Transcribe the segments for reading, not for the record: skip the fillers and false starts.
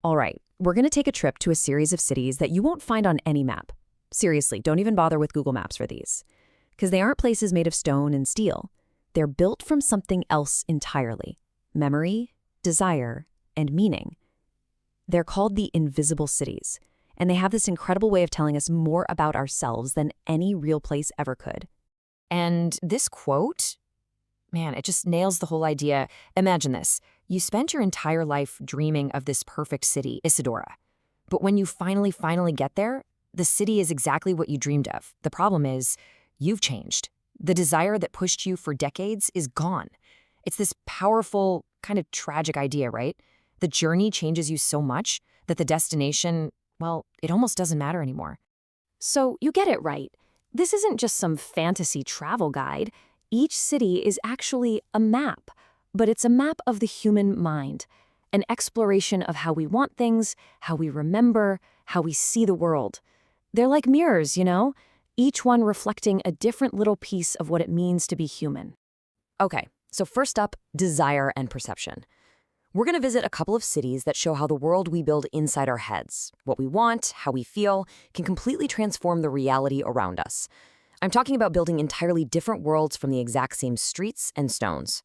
All right, we're going to take a trip to a series of cities that you won't find on any map. Seriously, don't even bother with Google Maps for these. Because they aren't places made of stone and steel. They're built from something else entirely: memory, desire, and meaning. They're called the invisible cities, and they have this incredible way of telling us more about ourselves than any real place ever could. And this quote, man, it just nails the whole idea. Imagine this. You spent your entire life dreaming of this perfect city, Isadora. But when you finally get there, the city is exactly what you dreamed of. The problem is, you've changed. The desire that pushed you for decades is gone. It's this powerful, kind of tragic idea, right? The journey changes you so much that the destination, well, it almost doesn't matter anymore. So you get it right. This isn't just some fantasy travel guide. Each city is actually a map, but it's a map of the human mind, an exploration of how we want things, how we remember, how we see the world. They're like mirrors, you know? Each one reflecting a different little piece of what it means to be human. Okay, so first up, desire and perception. We're going to visit a couple of cities that show how the world we build inside our heads, what we want, how we feel, can completely transform the reality around us. I'm talking about building entirely different worlds from the exact same streets and stones.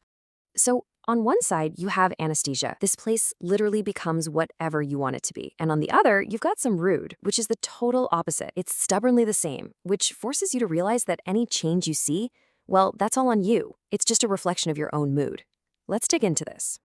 So on one side, you have Anastasia. This place literally becomes whatever you want it to be. And on the other, you've got some rude, which is the total opposite. It's stubbornly the same, which forces you to realize that any change you see, well, that's all on you. It's just a reflection of your own mood. Let's dig into this.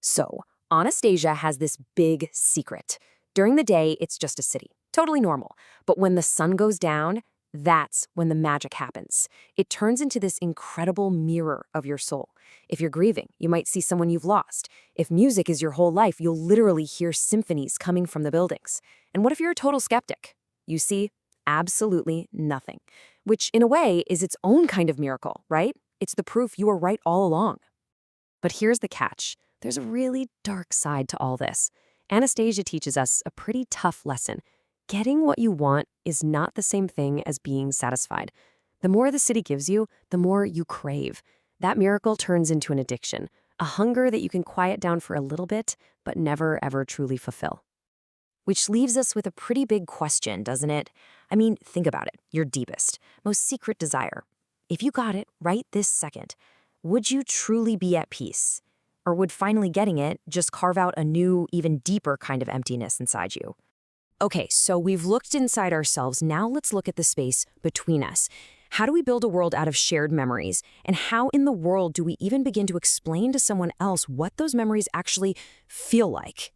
So, Anastasia has this big secret. During the day, it's just a city. Totally normal. But when the sun goes down, that's when the magic happens. It turns into this incredible mirror of your soul. If you're grieving, you might see someone you've lost. If music is your whole life, you'll literally hear symphonies coming from the buildings. And what if you're a total skeptic? You see absolutely nothing, which in a way is its own kind of miracle, right? It's the proof you were right all along. But here's the catch. There's a really dark side to all this. Anastasia teaches us a pretty tough lesson. Getting what you want is not the same thing as being satisfied. The more the city gives you, the more you crave. That miracle turns into an addiction, a hunger that you can quiet down for a little bit, but never ever truly fulfill. Which leaves us with a pretty big question, doesn't it? I mean, think about it, your deepest, most secret desire. If you got it right this second, would you truly be at peace? Or would finally getting it just carve out a new, even deeper kind of emptiness inside you? Okay, so we've looked inside ourselves. Now let's look at the space between us. How do we build a world out of shared memories? And how in the world do we even begin to explain to someone else what those memories actually feel like?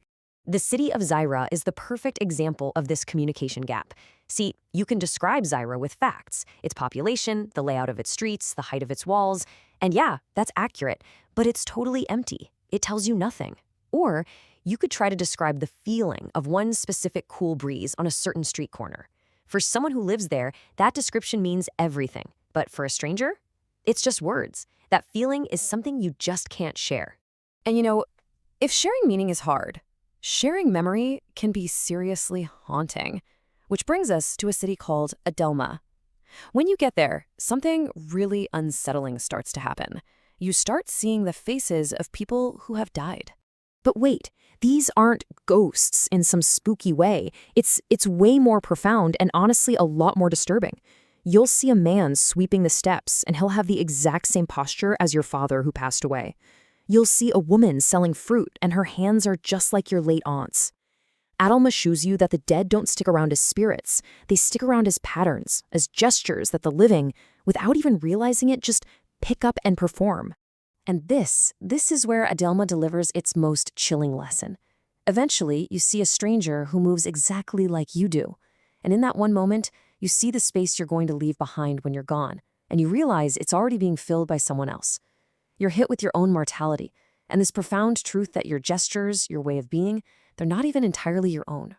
The city of Zaira is the perfect example of this communication gap. See, you can describe Zaira with facts: its population, the layout of its streets, the height of its walls. And yeah, that's accurate, but it's totally empty. It tells you nothing. Or you could try to describe the feeling of one specific cool breeze on a certain street corner. For someone who lives there, that description means everything. But for a stranger, it's just words. That feeling is something you just can't share. And you know, if sharing meaning is hard, sharing memory can be seriously haunting. Which brings us to a city called Adelma. When you get there, something really unsettling starts to happen. You start seeing the faces of people who have died. But wait, these aren't ghosts in some spooky way. It's way more profound and honestly a lot more disturbing. You'll see a man sweeping the steps, and he'll have the exact same posture as your father who passed away. You'll see a woman selling fruit, and her hands are just like your late aunt's. Adelma shows you that the dead don't stick around as spirits. They stick around as patterns, as gestures that the living, without even realizing it, just pick up and perform. And this is where Adelma delivers its most chilling lesson. Eventually, you see a stranger who moves exactly like you do. And in that one moment, you see the space you're going to leave behind when you're gone, and you realize it's already being filled by someone else. You're hit with your own mortality, and this profound truth that your gestures, your way of being, they're not even entirely your own.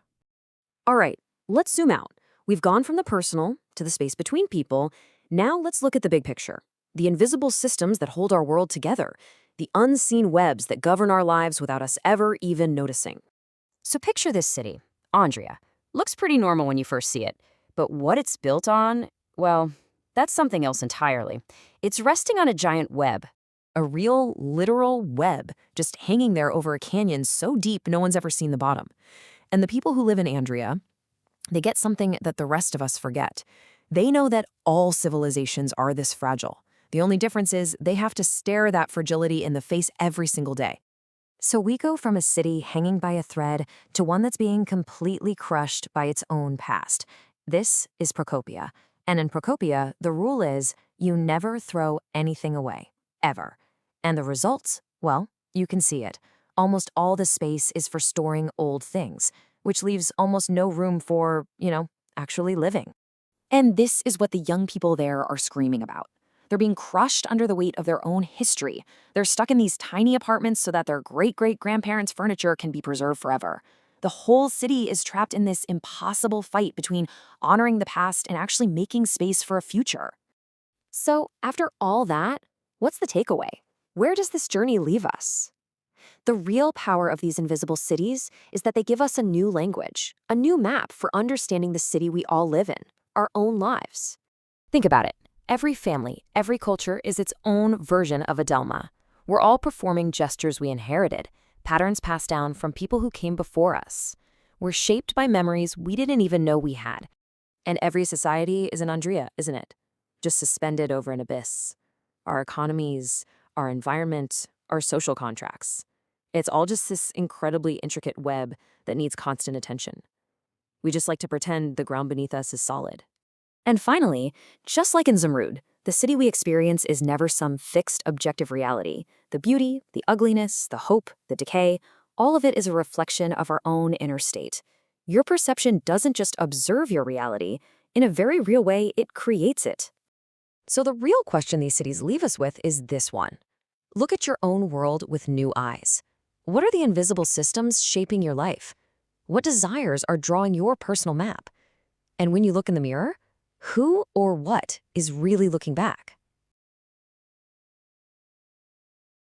All right, let's zoom out. We've gone from the personal to the space between people. Now let's look at the big picture. The invisible systems that hold our world together, the unseen webs that govern our lives without us ever even noticing. So picture this city, Andrea. Looks pretty normal when you first see it, but what it's built on, well, that's something else entirely. It's resting on a giant web, a real, literal web just hanging there over a canyon so deep no one's ever seen the bottom. And the people who live in Andrea, they get something that the rest of us forget. They know that all civilizations are this fragile. The only difference is they have to stare that fragility in the face every single day. So we go from a city hanging by a thread to one that's being completely crushed by its own past. This is Procopia. And in Procopia, the rule is you never throw anything away, ever. And the results? Well, you can see it. Almost all the space is for storing old things, which leaves almost no room for, actually living. And this is what the young people there are screaming about. They're being crushed under the weight of their own history. They're stuck in these tiny apartments so that their great-great-grandparents' furniture can be preserved forever. The whole city is trapped in this impossible fight between honoring the past and actually making space for a future. So, after all that, what's the takeaway? Where does this journey leave us? The real power of these invisible cities is that they give us a new language, a new map for understanding the city we all live in, our own lives. Think about it. Every family, every culture is its own version of a Delma. We're all performing gestures we inherited, patterns passed down from people who came before us. We're shaped by memories we didn't even know we had. And every society is an Andrea, isn't it? Just suspended over an abyss. Our economies, our environment, our social contracts. It's all just this incredibly intricate web that needs constant attention. We just like to pretend the ground beneath us is solid. And finally, just like in Zumrud, the city we experience is never some fixed objective reality. The beauty, the ugliness, the hope, the decay, all of it is a reflection of our own inner state. Your perception doesn't just observe your reality. In a very real way, it creates it. So the real question these cities leave us with is this one. Look at your own world with new eyes. What are the invisible systems shaping your life? What desires are drawing your personal map? And when you look in the mirror, who or what is really looking back?